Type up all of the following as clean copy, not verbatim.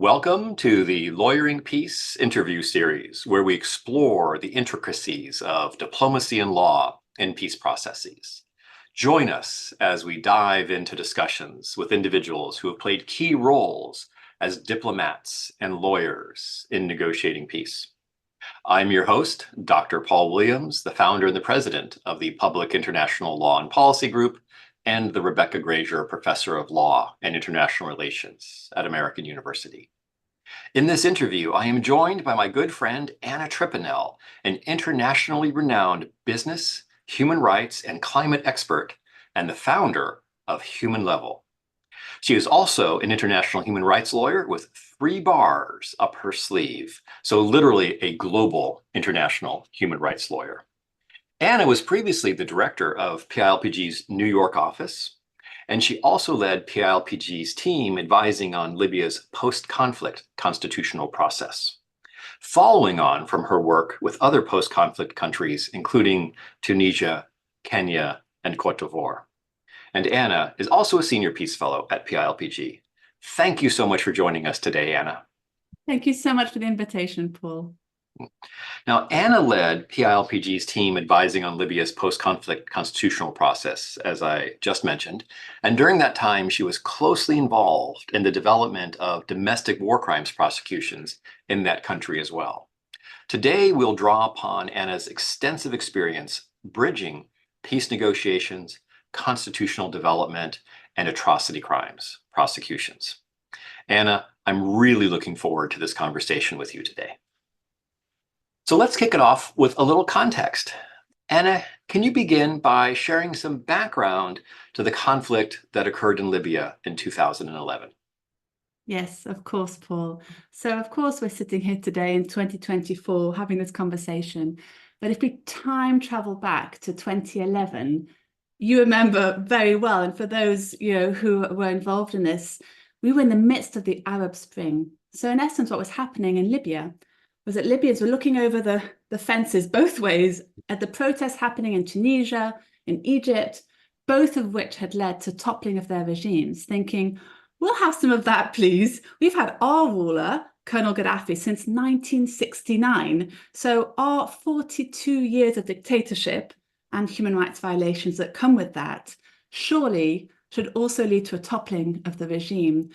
Welcome to the Lawyering Peace interview series, where we explore the intricacies of diplomacy and law in peace processes. Join us as we dive into discussions with individuals who have played key roles as diplomats and lawyers in negotiating peace. I'm your host, Dr. Paul Williams, the founder and the president of the Public International Law and Policy Group, and the Rebecca Grazier Professor of Law and International Relations at American University. In this interview, I am joined by my good friend Anna Triponel, an internationally renowned business, human rights, and climate expert, and the founder of Human Level. She is also an international human rights lawyer with 3 bars up her sleeve, so literally a global international human rights lawyer. Anna was previously the director of PILPG's New York office, and she also led PILPG's team advising on Libya's post-conflict constitutional process, following on from her work with other post-conflict countries, including Tunisia, Kenya, and Cote d'Ivoire. And Anna is also a senior peace fellow at PILPG. Thank you so much for joining us today, Anna. Thank you so much for the invitation, Paul. Now, Anna led PILPG's team advising on Libya's post-conflict constitutional process, as I just mentioned. And during that time, she was closely involved in the development of domestic war crimes prosecutions in that country as well. Today, we'll draw upon Anna's extensive experience bridging peace negotiations, constitutional development, and atrocity crimes prosecutions. Anna, I'm really looking forward to this conversation with you today. So let's kick it off with a little context. Anna, can you begin by sharing some background to the conflict that occurred in Libya in 2011? Yes, of course, Paul. So, of course, we're sitting here today in 2024 having this conversation. But if we time travel back to 2011, you remember very well. And for those who were involved in this, we were in the midst of the Arab Spring. So, in essence, what was happening in Libya was that Libyans were looking over the fences both ways at the protests happening in Tunisia, in Egypt, both of which had led to toppling of their regimes, thinking, we'll have some of that, please. We've had our ruler, Colonel Gaddafi, since 1969. So our 42 years of dictatorship and human rights violations that come with that surely should also lead to a toppling of the regime.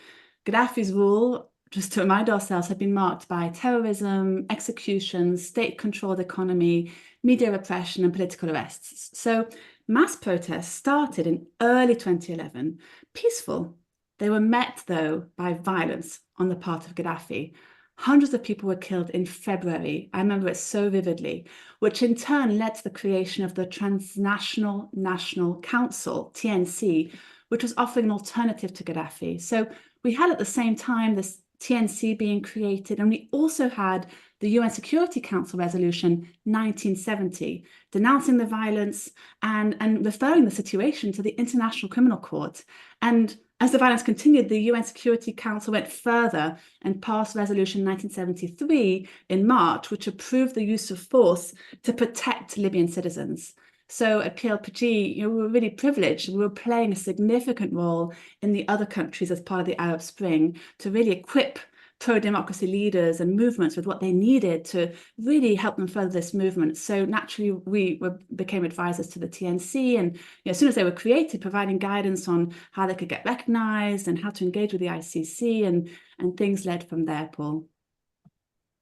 Gaddafi's rule, just to remind ourselves, had been marked by terrorism, executions, state-controlled economy, media repression, and political arrests. So mass protests started in early 2011, peaceful. They were met, though, by violence on the part of Gaddafi. Hundreds of people were killed in February. I remember it so vividly, which in turn led to the creation of the Transnational National Council, TNC, which was offering an alternative to Gaddafi. So we had at the same time this TNC being created, and we also had the UN Security Council Resolution 1970, denouncing the violence and referring the situation to the International Criminal Court. And as the violence continued, the UN Security Council went further and passed Resolution 1973 in March, which approved the use of force to protect Libyan citizens. So at PILPG, we were really privileged. We were playing a significant role in the other countries as part of the Arab Spring to really equip pro-democracy leaders and movements with what they needed to really help them further this movement. So naturally, we became advisors to the TNC, and as soon as they were created, providing guidance on how they could get recognized and how to engage with the ICC, and things led from there, Paul.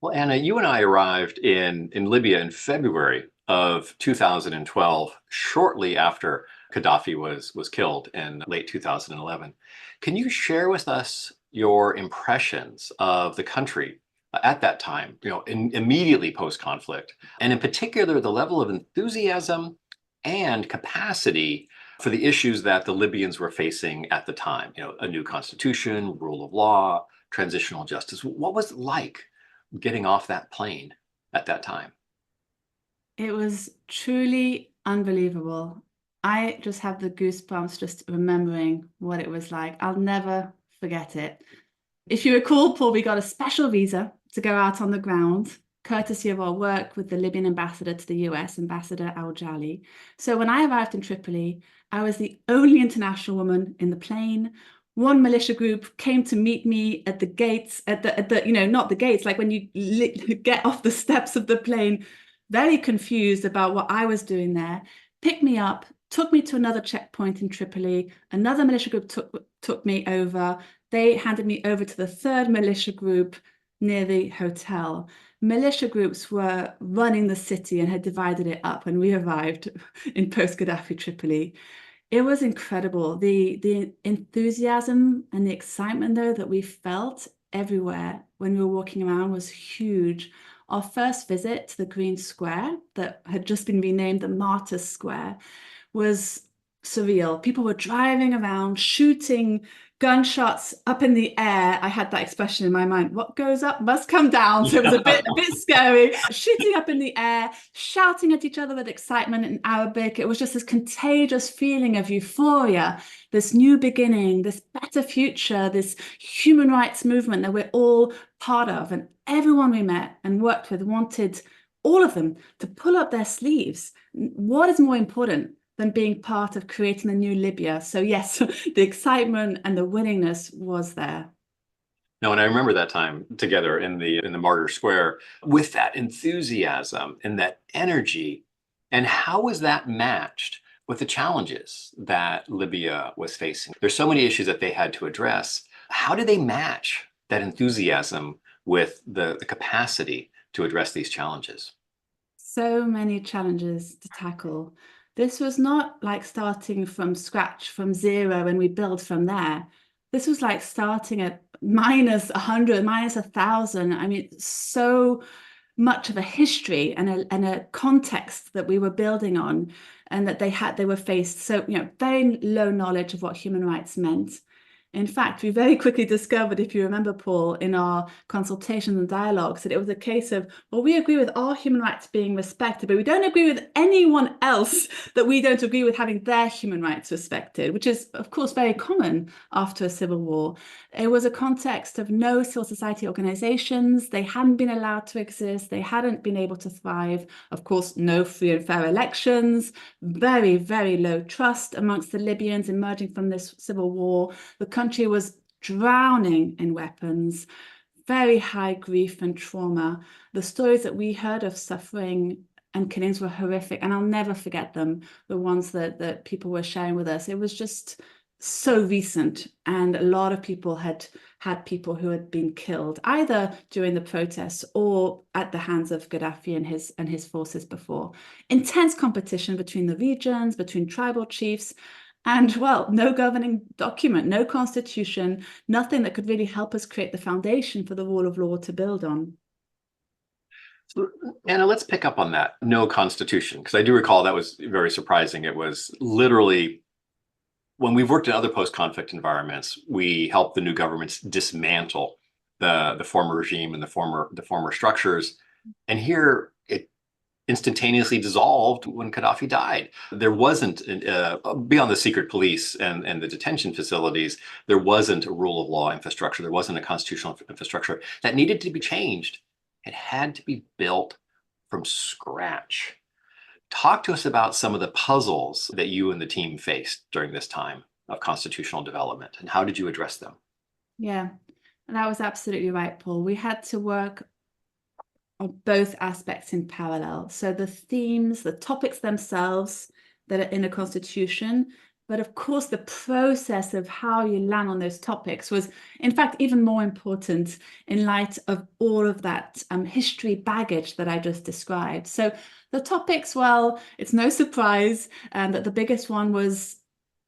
Well, Anna, you and I arrived in Libya in February of 2012, shortly after Gaddafi was killed in late 2011. Can you share with us your impressions of the country at that time, immediately post-conflict, and in particular, the level of enthusiasm and capacity for the issues that the Libyans were facing at the time? A new constitution, rule of law, transitional justice. What was it like getting off that plane at that time? It was truly unbelievable. I just have the goosebumps just remembering what it was like. I'll never forget it. If you recall, Paul, we got a special visa to go out on the ground, courtesy of our work with the Libyan ambassador to the US, Ambassador Al-Jali. So when I arrived in Tripoli, I was the only international woman in the plane. one militia group came to meet me at the gates, not the gates, like when you get off the steps of the plane, very confused about what I was doing there, picked me up, took me to another checkpoint in Tripoli. Another militia group took me over. They handed me over to the third militia group near the hotel. Militia groups were running the city and had divided it up when we arrived in post-Gaddafi Tripoli. It was incredible. The enthusiasm and the excitement, though, that we felt everywhere when we were walking around was huge. Our first visit to the Green Square, that had just been renamed the Martyrs Square, was surreal. People were driving around, shooting gunshots up in the air. I had that expression in my mind, what goes up must come down. So it was a bit scary. Shooting up in the air, shouting at each other with excitement in Arabic. It was just this contagious feeling of euphoria, this new beginning, this better future, this human rights movement that we're all part of. And everyone we met and worked with wanted, all of them, to pull up their sleeves. What is more important than being part of creating a new Libya? So yes, the excitement and the willingness was there. No, and I remember that time together in the Martyr Square with that enthusiasm and that energy. And how was that matched with the challenges that Libya was facing? There's so many issues that they had to address. How did they match that enthusiasm with the capacity to address these challenges? So many challenges to tackle. This was not like starting from scratch, from zero, and we build from there. This was like starting at minus 100, minus 1,000. I mean, so much of a history and a context that we were building on, and that they were faced. So, very low knowledge of what human rights meant. In fact, we very quickly discovered, if you remember, Paul, in our consultations and dialogues, that it was a case of, well, we agree with our human rights being respected, but we don't agree with anyone else that we don't agree with having their human rights respected, which is, of course, very common after a civil war. It was a context of no civil society organizations. They hadn't been allowed to exist. They hadn't been able to thrive. Of course, no free and fair elections, very, very low trust amongst the Libyans emerging from this civil war. The country was drowning in weapons, very high grief and trauma. The stories that we heard of suffering and killings were horrific, and I'll never forget them, the ones that people were sharing with us. It was just so recent, and a lot of people had people who had been killed either during the protests or at the hands of Gaddafi and his forces before. Intense competition between the regions, between tribal chiefs, and, well, no governing document, no constitution, nothing that could really help us create the foundation for the rule of law to build on. So, Anna, let's pick up on that. No constitution, because I do recall that was very surprising. It was literally, when we've worked in other post-conflict environments, we help the new governments dismantle the former regime and the former structures. And here it instantaneously dissolved when Gaddafi died. There wasn't, beyond the secret police and the detention facilities, there wasn't a rule of law infrastructure. There wasn't a constitutional infrastructure that needed to be changed. It had to be built from scratch. Talk to us about some of the puzzles that you and the team faced during this time of constitutional development, and how did you address them? Yeah, that was absolutely right, Paul. We had to work on both aspects in parallel. So the themes, the topics themselves that are in a constitution, but of course the process of how you land on those topics was, in fact, even more important in light of all of that history baggage that I just described. So the topics, well, it's no surprise that the biggest one was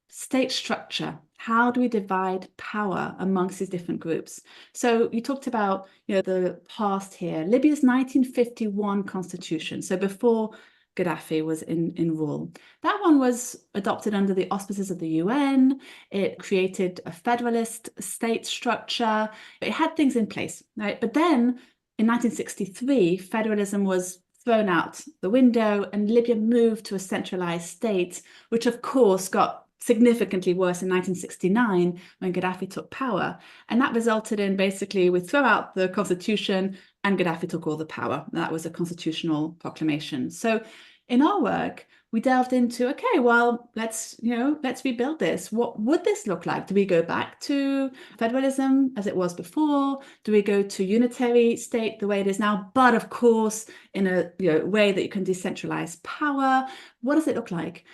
state structure. How do we divide power amongst these different groups? So you talked about, the past here. Libya's 1951 constitution, so before Gaddafi was in rule. That one was adopted under the auspices of the UN. It created a federalist state structure. It had things in place, right? But then in 1963, federalism was thrown out the window and Libya moved to a centralized state, which of course got significantly worse in 1969 when Gaddafi took power. And that resulted in basically we throw out the constitution and Gaddafi took all the power. That was a constitutional proclamation. So in our work, we delved into, okay, well, let's rebuild this. What would this look like? Do we go back to federalism as it was before? Do we go to unitary state the way it is now? But of course, in a way that you can decentralize power. What does it look like?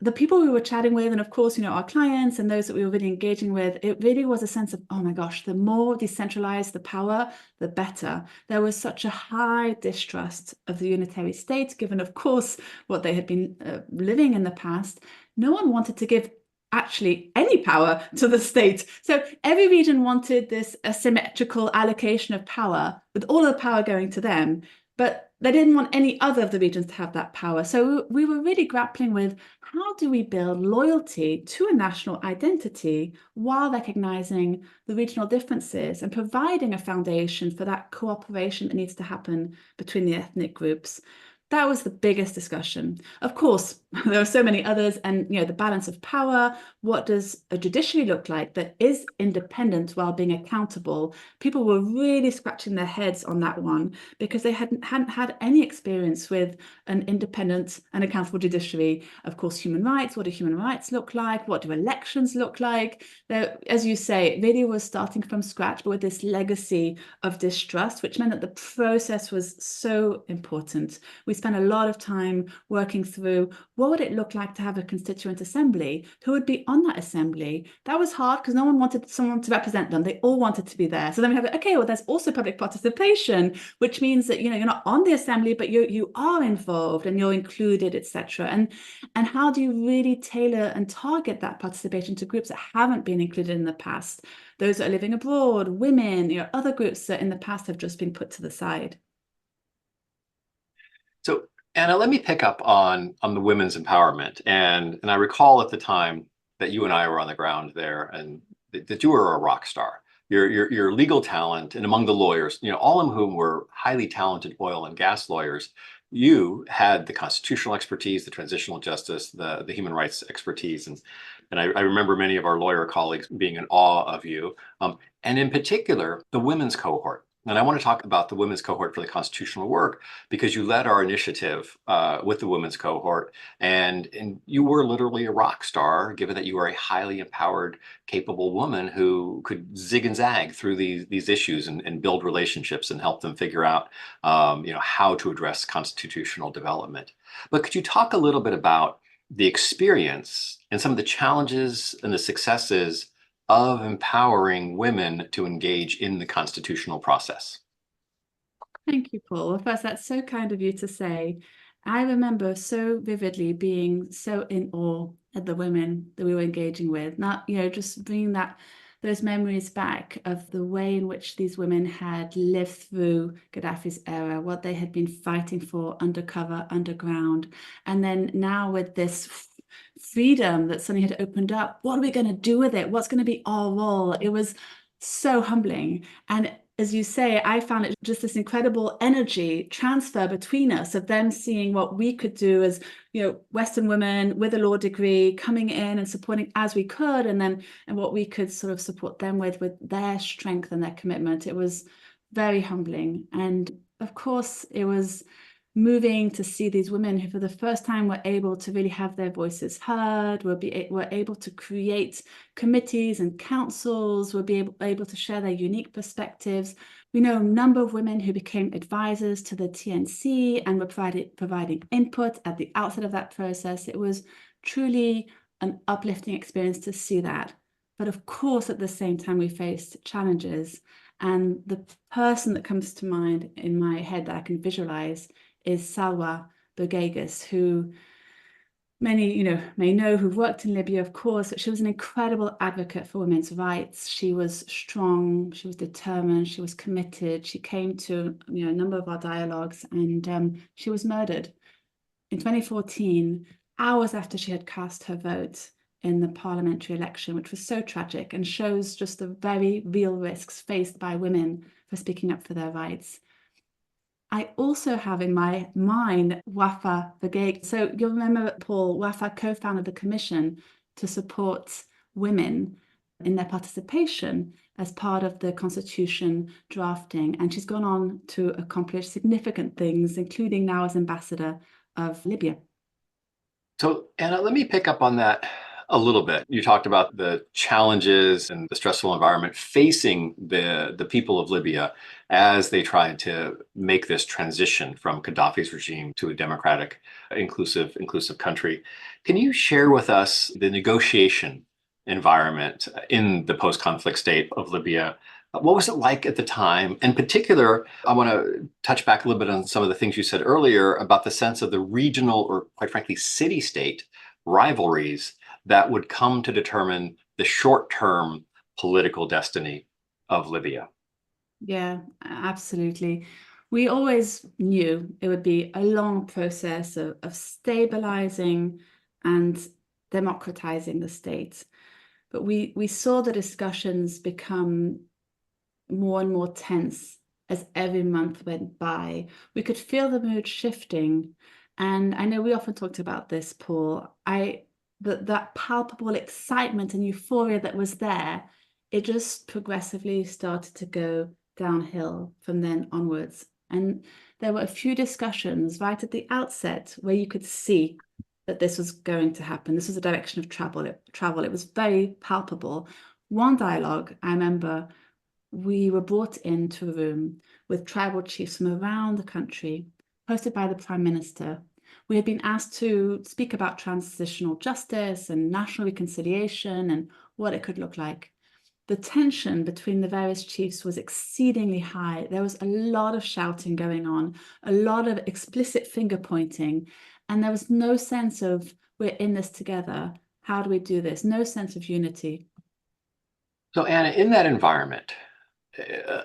The people we were chatting with, and of course, our clients and those that we were really engaging with, it really was a sense of, oh my gosh, the more decentralized the power, the better. There was such a high distrust of the unitary state, given, of course, what they had been living in the past. No one wanted to give actually any power to the state. So every region wanted this asymmetrical allocation of power, with all of the power going to them. But they didn't want any other of the regions to have that power. So we were really grappling with, how do we build loyalty to a national identity while recognizing the regional differences and providing a foundation for that cooperation that needs to happen between the ethnic groups? That was the biggest discussion. Of course, there are so many others, and the balance of power. What does a judiciary look like that is independent while being accountable? People were really scratching their heads on that one because they hadn't had any experience with an independent and accountable judiciary. Of course, human rights. What do human rights look like? What do elections look like? There, as you say, it really was starting from scratch, but with this legacy of distrust, which meant that the process was so important. We spent a lot of time working through, what would it look like to have a constituent assembly? Who would be on that assembly? That was hard because no one wanted someone to represent them. They all wanted to be there. So then we have, okay, well, there's also public participation, which means that, you're not on the assembly, but you are involved and you're included, etc. And how do you really tailor and target that participation to groups that haven't been included in the past? Those that are living abroad, women, other groups that in the past have just been put to the side. So, Anna, let me pick up on the women's empowerment. And I recall at the time that you and I were on the ground there, and that you were a rock star. Your legal talent, and among the lawyers, all of whom were highly talented oil and gas lawyers, you had the constitutional expertise, the transitional justice, the human rights expertise, and I remember many of our lawyer colleagues being in awe of you, and in particular the women's cohort. And I want to talk about the women's cohort for the constitutional work because you led our initiative with the women's cohort, and you were literally a rock star, given that you were a highly empowered, capable woman who could zig and zag through these issues and build relationships and help them figure out, how to address constitutional development. But could you talk a little bit about the experience and some of the challenges and the successes of empowering women to engage in the constitutional process? Thank you, Paul. Well, first, that's so kind of you to say. I remember so vividly being so in awe at the women that we were engaging with. Not, just bringing those memories back of the way in which these women had lived through Gaddafi's era, what they had been fighting for undercover, underground, and then now with this freedom that suddenly had opened up. What are we going to do with it? What's going to be our role? It was so humbling. And as you say, I found it just this incredible energy transfer between us of them seeing what we could do as, Western women with a law degree coming in and supporting as we could, and what we could sort of support them with their strength and their commitment. It was very humbling. And of course, it was moving to see these women who for the first time were able to really have their voices heard, were able to create committees and councils, were able to share their unique perspectives. We know a number of women who became advisors to the TNC and were providing input at the outset of that process. It was truly an uplifting experience to see that. But of course, at the same time, we faced challenges. And the person that comes to mind in my head that I can visualize is Salwa Bogegas, who many, may know, who've worked in Libya, of course, but she was an incredible advocate for women's rights. She was strong, she was determined, she was committed. She came to, a number of our dialogues, and she was murdered in 2014, hours after she had cast her vote in the parliamentary election, which was so tragic and shows just the very real risks faced by women for speaking up for their rights. I also have in my mind Wafa Bagay. So you'll remember, Paul, Wafa co-founded the commission to support women in their participation as part of the constitution drafting. And she's gone on to accomplish significant things, including now as ambassador of Libya. So, Anna, let me pick up on that a little bit. You talked about the challenges and the stressful environment facing the people of Libya as they tried to make this transition from Gaddafi's regime to a democratic, inclusive country. Can you share with us the negotiation environment in the post-conflict state of Libya? What was it like at the time? In particular, I want to touch back a little bit on some of the things you said earlier about the sense of the regional or, quite frankly, city-state rivalries that would come to determine the short-term political destiny of Libya. Yeah, absolutely. We always knew it would be a long process of stabilizing and democratizing the state. But we saw the discussions become more and more tense as every month went by. We could feel the mood shifting. And I know we often talked about this, Paul. That palpable excitement and euphoria that was there, it just progressively started to go downhill from then onwards. And there were a few discussions right at the outset where you could see that this was going to happen. This was a direction of travel. It was very palpable. One dialogue, I remember, we were brought into a room with tribal chiefs from around the country, hosted by the Prime Minister. We had been asked to speak about transitional justice and national reconciliation and what it could look like. The tension between the various chiefs was exceedingly high. There was a lot of shouting going on, a lot of explicit finger pointing, and there was no sense of we're in this together. How do we do this? No sense of unity. So, Anna, in that environment,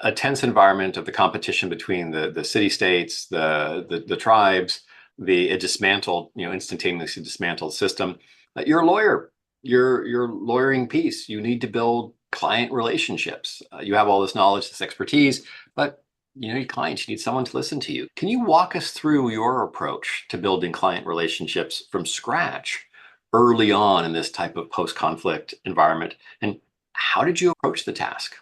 a tense environment of the competition between the city-states, the tribes, the dismantled, instantaneously dismantled system. You're a lawyer. You're lawyering peace. You need to build client relationships. You have all this knowledge, this expertise, but your clients, you need someone to listen to you. Can you walk us through your approach to building client relationships from scratch early on in this type of post-conflict environment? And how did you approach the task?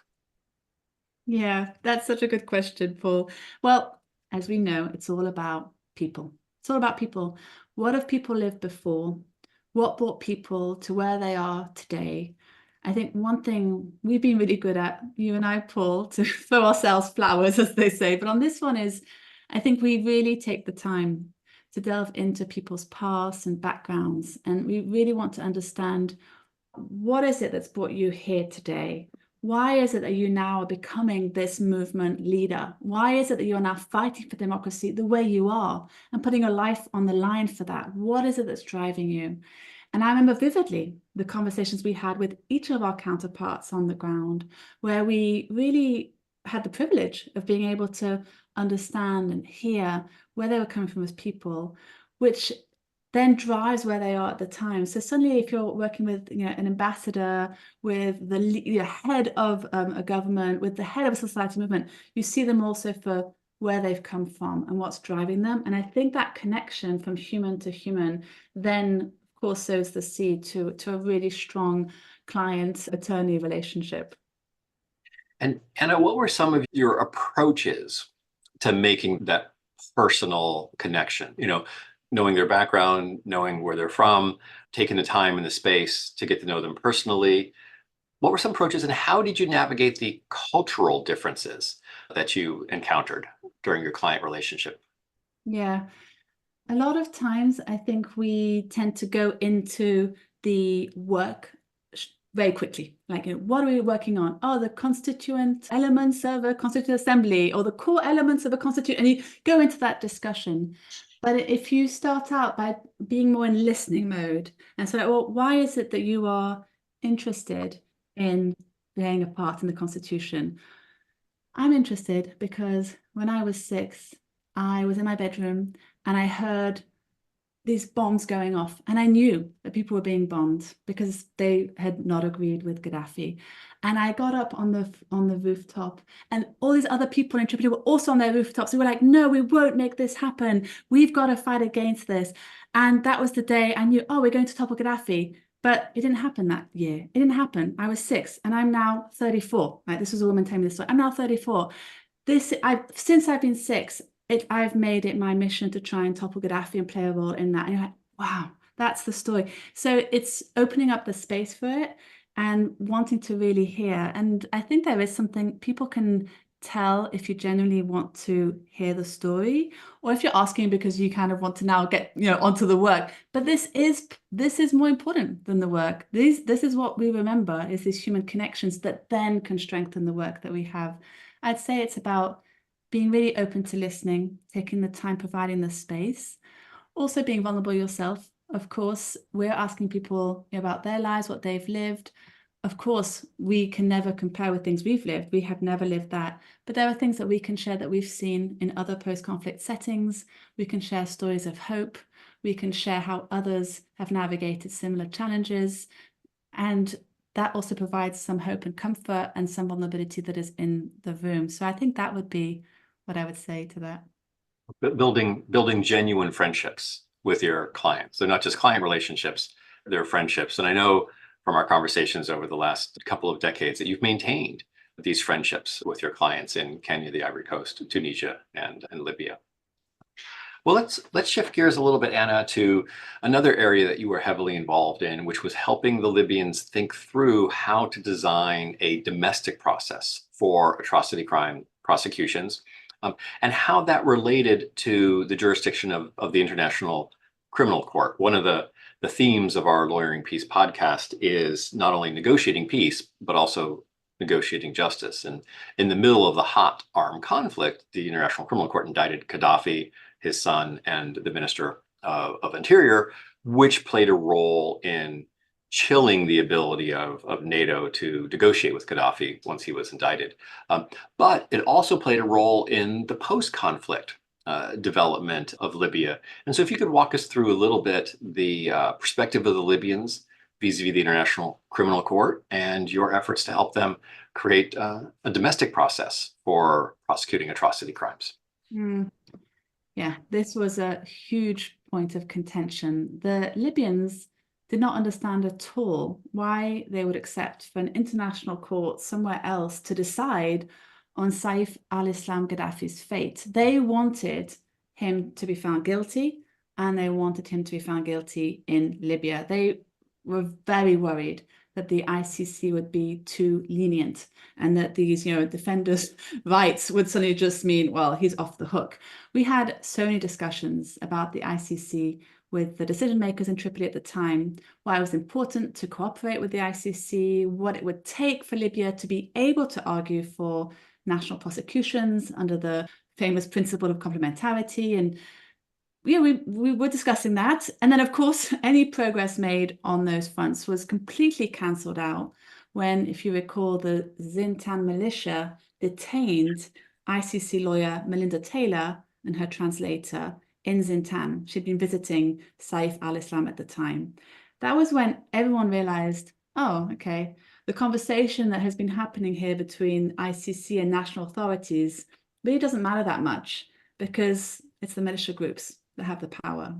Yeah, that's such a good question, Paul. Well, as we know, it's all about people. It's all about people. What have people lived before? What brought people to where they are today? I think one thing we've been really good at, you and I, Paul, to throw ourselves flowers, as they say, but on this one is, I think we really take the time to delve into people's past and backgrounds, and we really want to understand what is it that's brought you here today? Why is it that you now are becoming this movement leader? Why is it that you're now fighting for democracy the way you are and putting your life on the line for that? What is it that's driving you? And I remember vividly the conversations we had with each of our counterparts on the ground, where we really had the privilege of being able to understand and hear where they were coming from as people, which then drives where they are at the time. So suddenly, if you're working with an ambassador, with the head of a government, with the head of a society movement, you see them also for where they've come from and what's driving them. And I think that connection from human to human then, of course, sows the seed to a really strong client-attorney relationship. And Anna, what were some of your approaches to making that personal connection? Knowing their background, knowing where they're from, taking the time and the space to get to know them personally. What were some approaches, and how did you navigate the cultural differences that you encountered during your client relationship? Yeah. A lot of times, I think we tend to go into the work very quickly. Like, what are we working on? Oh, the constituent elements of a constituent assembly, or the core elements of a constituent, and you go into that discussion. But if you start out by being more in listening mode, and so, well, why is it that you are interested in playing a part in the Constitution? I'm interested because when I was 6, I was in my bedroom and I heard these bombs going off, and I knew that people were being bombed because they had not agreed with Gaddafi. And I got up on the rooftop, and all these other people in Tripoli were also on their rooftops. They were like, "No, we won't make this happen. We've got to fight against this." And that was the day I knew, oh, we're going to topple Gaddafi. But it didn't happen that year. It didn't happen. I was 6, and I'm now 34. Right? This was a woman telling me this story. I'm now 34. Since I've been 6, I've made it my mission to try and topple Gaddafi and play a role in that. And you're like, wow, That's the story. So it's opening up the space for it and wanting to really hear. And I think there is something people can tell if you genuinely want to hear the story, or if you're asking because you kind of want to now get, onto the work. But this is more important than the work. This is what we remember, is these human connections that then can strengthen the work that we have. I'd say it's about being really open to listening, taking the time, providing the space, also being vulnerable yourself. Of course, we're asking people about their lives, what they've lived. Of course, we can never compare with things we've lived. We have never lived that. But there are things that we can share that we've seen in other post-conflict settings. We can share stories of hope. We can share how others have navigated similar challenges. And that also provides some hope and comfort and some vulnerability that is in the room. So I think that would be what I would say to that. Building genuine friendships with your clients. They're not just client relationships, they're friendships. And I know from our conversations over the last couple of decades that you've maintained these friendships with your clients in Kenya, the Ivory Coast, Tunisia, and Libya. Well, let's shift gears a little bit, Anna, to another area that you were heavily involved in, which was helping the Libyans think through how to design a domestic process for atrocity crime prosecutions, and how that related to the jurisdiction of the International Criminal Court. One of the themes of our Lawyering Peace podcast is not only negotiating peace, but also negotiating justice. And in the middle of the hot armed conflict, the International Criminal Court indicted Gaddafi, his son, and the Minister of Interior, which played a role in chilling the ability of NATO to negotiate with Gaddafi once he was indicted. But it also played a role in the post-conflict development of Libya. And so if you could walk us through a little bit the perspective of the Libyans vis-a-vis the International Criminal Court and your efforts to help them create a domestic process for prosecuting atrocity crimes. Yeah, this was a huge point of contention. The Libyans did not understand at all why they would accept for an international court somewhere else to decide on Saif al-Islam Gaddafi's fate. They wanted him to be found guilty, and they wanted him to be found guilty in Libya. They were very worried that the ICC would be too lenient and that these, defenders' rights would suddenly just mean, well, he's off the hook. We had so many discussions about the ICC with the decision makers in Tripoli at the time, why it was important to cooperate with the ICC, what it would take for Libya to be able to argue for national prosecutions under the famous principle of complementarity. And yeah, we were discussing that. And then, of course, any progress made on those fronts was completely cancelled out when, if you recall, the Zintan militia detained ICC lawyer Melinda Taylor and her translator in Zintan. She'd been visiting Saif al-Islam at the time. That was when everyone realized, oh, okay, the conversation that has been happening here between ICC and national authorities really doesn't matter that much, because it's the militia groups that have the power.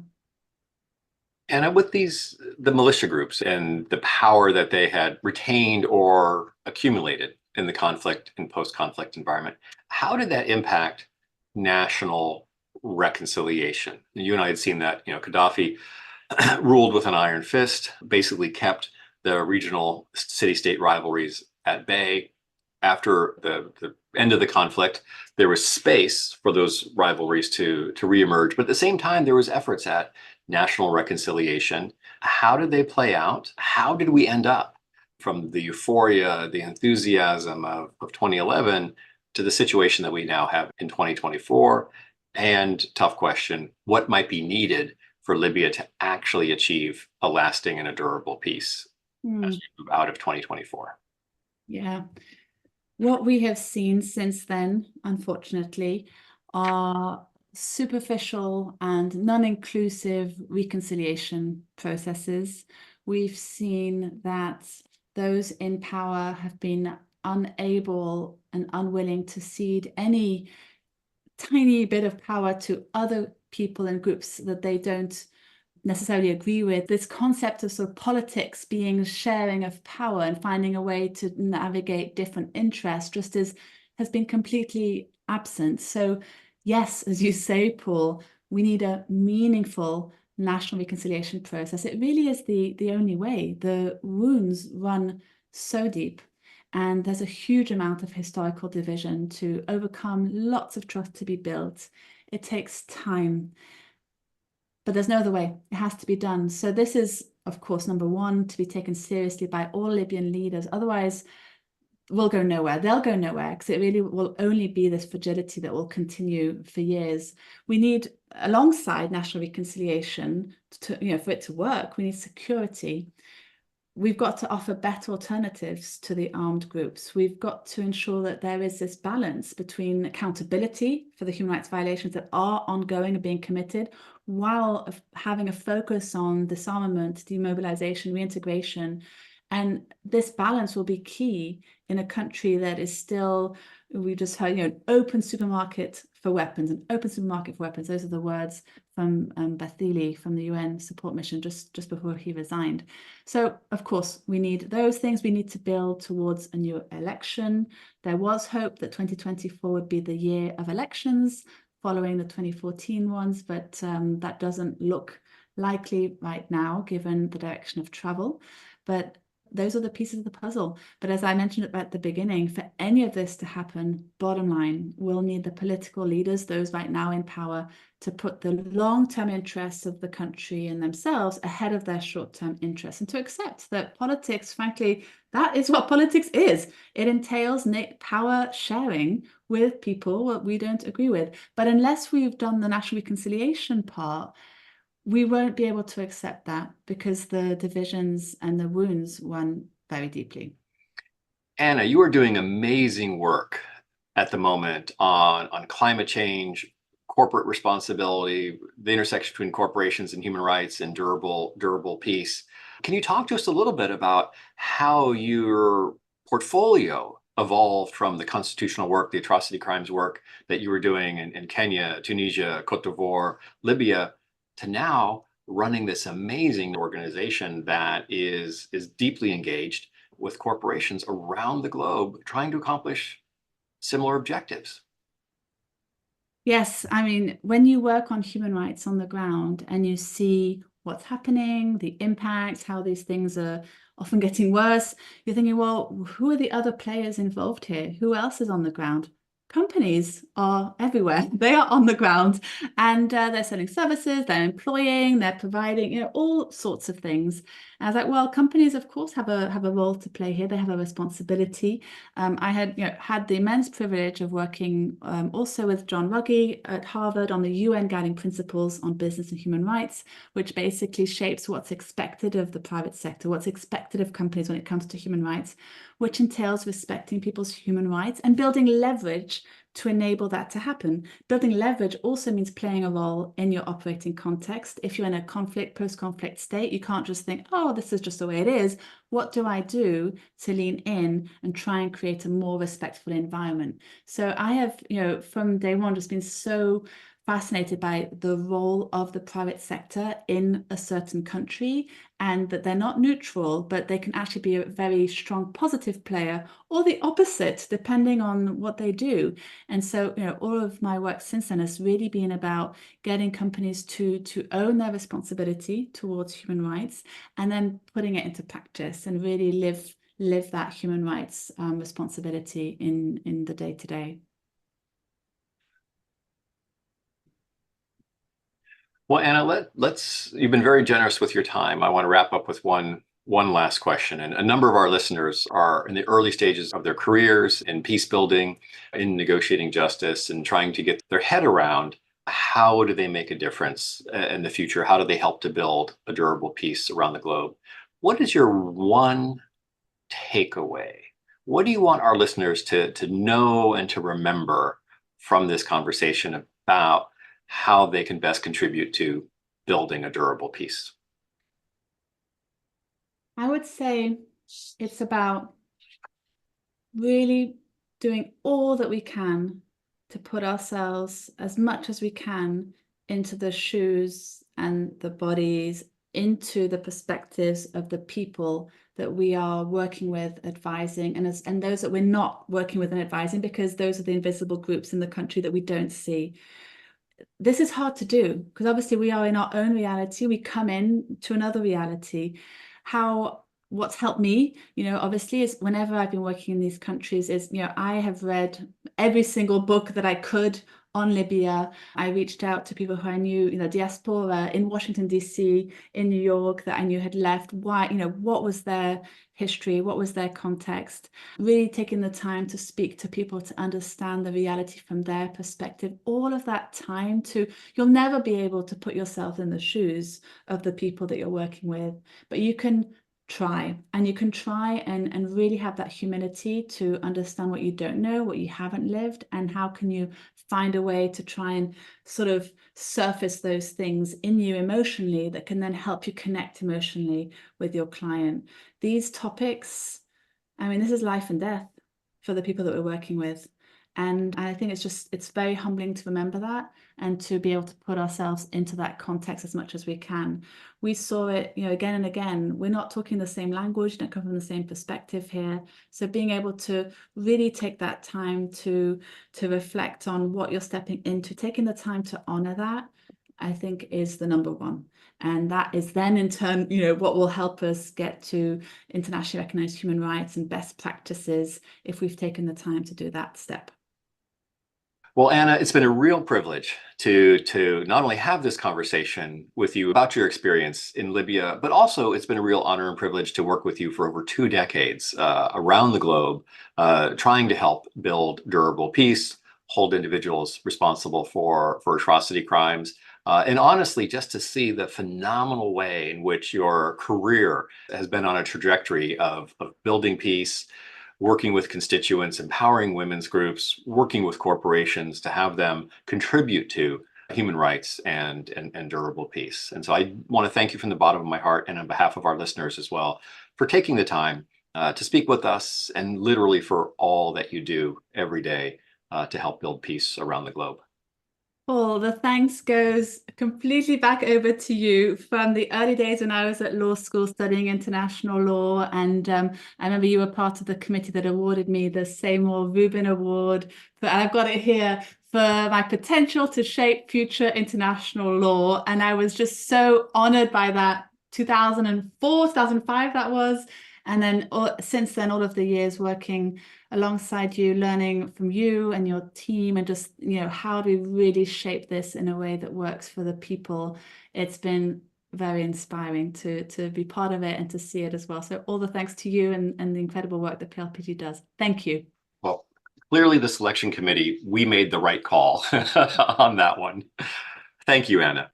And with the militia groups and the power that they had retained or accumulated in the conflict and post-conflict environment, how did that impact national reconciliation? You and I had seen that, Gaddafi ruled with an iron fist, basically kept the regional city-state rivalries at bay. After the end of the conflict, there was space for those rivalries to reemerge. But at the same time, there was efforts at national reconciliation. How did they play out? How did we end up from the euphoria, the enthusiasm of 2011 to the situation that we now have in 2024? And tough question, what might be needed for Libya to actually achieve a lasting and a durable peace as we move out of 2024? Yeah. What we have seen since then, unfortunately, are superficial and non-inclusive reconciliation processes. We've seen that those in power have been unable and unwilling to cede any tiny bit of power to other people and groups that they don't necessarily agree with. This concept of sort of politics being sharing of power and finding a way to navigate different interests just has been completely absent. So yes, as you say, Paul, we need a meaningful national reconciliation process. It really is the only way. The wounds run so deep, and there's a huge amount of historical division to overcome, lots of trust to be built. It takes time, but there's no other way. It has to be done. So this is, of course, number one, to be taken seriously by all Libyan leaders. Otherwise, we'll go nowhere. They'll go nowhere, because it really will only be this fragility that will continue for years. We need, alongside national reconciliation, for it to work, we need security. We've got to offer better alternatives to the armed groups. We've got to ensure that there is this balance between accountability for the human rights violations that are ongoing and being committed, while having a focus on disarmament, demobilization, reintegration. And this balance will be key in a country that is still, we just heard, an open supermarket for weapons, an open supermarket for weapons. Those are the words from Bathili from the UN support mission just before he resigned. So, of course, we need those things. We need to build towards a new election. There was hope that 2024 would be the year of elections following the 2014 ones, but that doesn't look likely right now, given the direction of travel. But those are the pieces of the puzzle. But as I mentioned at the beginning, for any of this to happen, bottom line, we'll need the political leaders, those right now in power, to put the long-term interests of the country and themselves ahead of their short-term interests, and to accept that politics, frankly, that is what politics is. It entails power sharing with people what we don't agree with. But unless we've done the national reconciliation part, we won't be able to accept that, because the divisions and the wounds run very deeply. Anna, you are doing amazing work at the moment on climate change, corporate responsibility, the intersection between corporations and human rights, and durable peace. Can you talk to us a little bit about how your portfolio evolved from the constitutional work, the atrocity crimes work that you were doing in Kenya, Tunisia, Cote d'Ivoire, Libya, to now running this amazing organization that is deeply engaged with corporations around the globe trying to accomplish similar objectives? Yes, I mean, when you work on human rights on the ground and you see what's happening, the impacts, how these things are often getting worse, you're thinking, well, who are the other players involved here? Who else is on the ground? Companies are everywhere. They are on the ground, and they're selling services, they're employing, they're providing, all sorts of things. And I was like, well, companies, of course, have a role to play here. They have a responsibility. I had the immense privilege of working also with John Ruggie at Harvard on the UN Guiding Principles on Business and Human Rights, which basically shapes what's expected of the private sector, what's expected of companies when it comes to human rights, which entails respecting people's human rights and building leverage to enable that to happen. Building leverage also means playing a role in your operating context. If you're in a post-conflict state, you can't just think, oh, this is just the way it is. What do I do to lean in and try and create a more respectful environment? So I have, from day one, just been so fascinated by the role of the private sector in a certain country, and that they're not neutral, but they can actually be a very strong positive player, or the opposite, depending on what they do. And so, all of my work since then has really been about getting companies to own their responsibility towards human rights, and then putting it into practice and really live that human rights responsibility in the day-to-day. Well, Anna, you've been very generous with your time. I want to wrap up with one last question. And a number of our listeners are in the early stages of their careers in peace building, in negotiating justice, and trying to get their head around how do they make a difference in the future? How do they help to build a durable peace around the globe? What is your one takeaway? What do you want our listeners to know and to remember from this conversation about how they can best contribute to building a durable peace? I would say it's about really doing all that we can to put ourselves as much as we can into the shoes and the bodies, into the perspectives of the people that we are working with, advising, and those that we're not working with and advising, because those are the invisible groups in the country that we don't see. this is hard to do because obviously we are in our own reality. We come in to another reality. What's helped me, obviously, is whenever I've been working in these countries, is, I have read every single book that I could on Libya. I reached out to people who I knew, diaspora in Washington, D.C., in New York, that I knew had left. Why, what was their history? What was their context? Really taking the time to speak to people to understand the reality from their perspective. All of that time you'll never be able to put yourself in the shoes of the people that you're working with, but you can try, and you can try and really have that humility to understand what you don't know, what you haven't lived, and how can you find a way to try and sort of surface those things in you emotionally that can then help you connect emotionally with your client. These topics, I mean, this is life and death for the people that we're working with. And I think it's very humbling to remember that and to be able to put ourselves into that context as much as we can. We saw it, again and again. We're not talking the same language, don't come from the same perspective here. So being able to really take that time to reflect on what you're stepping into, taking the time to honor that, I think is the number one. And that is then in turn, what will help us get to internationally recognized human rights and best practices if we've taken the time to do that step. Well, Anna, it's been a real privilege to not only have this conversation with you about your experience in Libya, but also it's been a real honor and privilege to work with you for over 2 decades around the globe, trying to help build durable peace, hold individuals responsible for atrocity crimes, and honestly, just to see the phenomenal way in which your career has been on a trajectory of building peace, working with constituents, empowering women's groups, working with corporations to have them contribute to human rights and durable peace. And so I want to thank you from the bottom of my heart and on behalf of our listeners as well for taking the time to speak with us and literally for all that you do every day to help build peace around the globe. Paul, the thanks goes completely back over to you from the early days when I was at law school studying international law. And I remember you were part of the committee that awarded me the Seymour Rubin Award. And I've got it here for my potential to shape future international law. And I was just so honored by that. 2004, 2005, that was. And then since then, all of the years working alongside you, learning from you and your team, and just, how do we really shape this in a way that works for the people? It's been very inspiring to be part of it and to see it as well. So all the thanks to you and the incredible work that PLPG does. Thank you. Well, clearly the selection committee, we made the right call on that one. Thank you, Anna.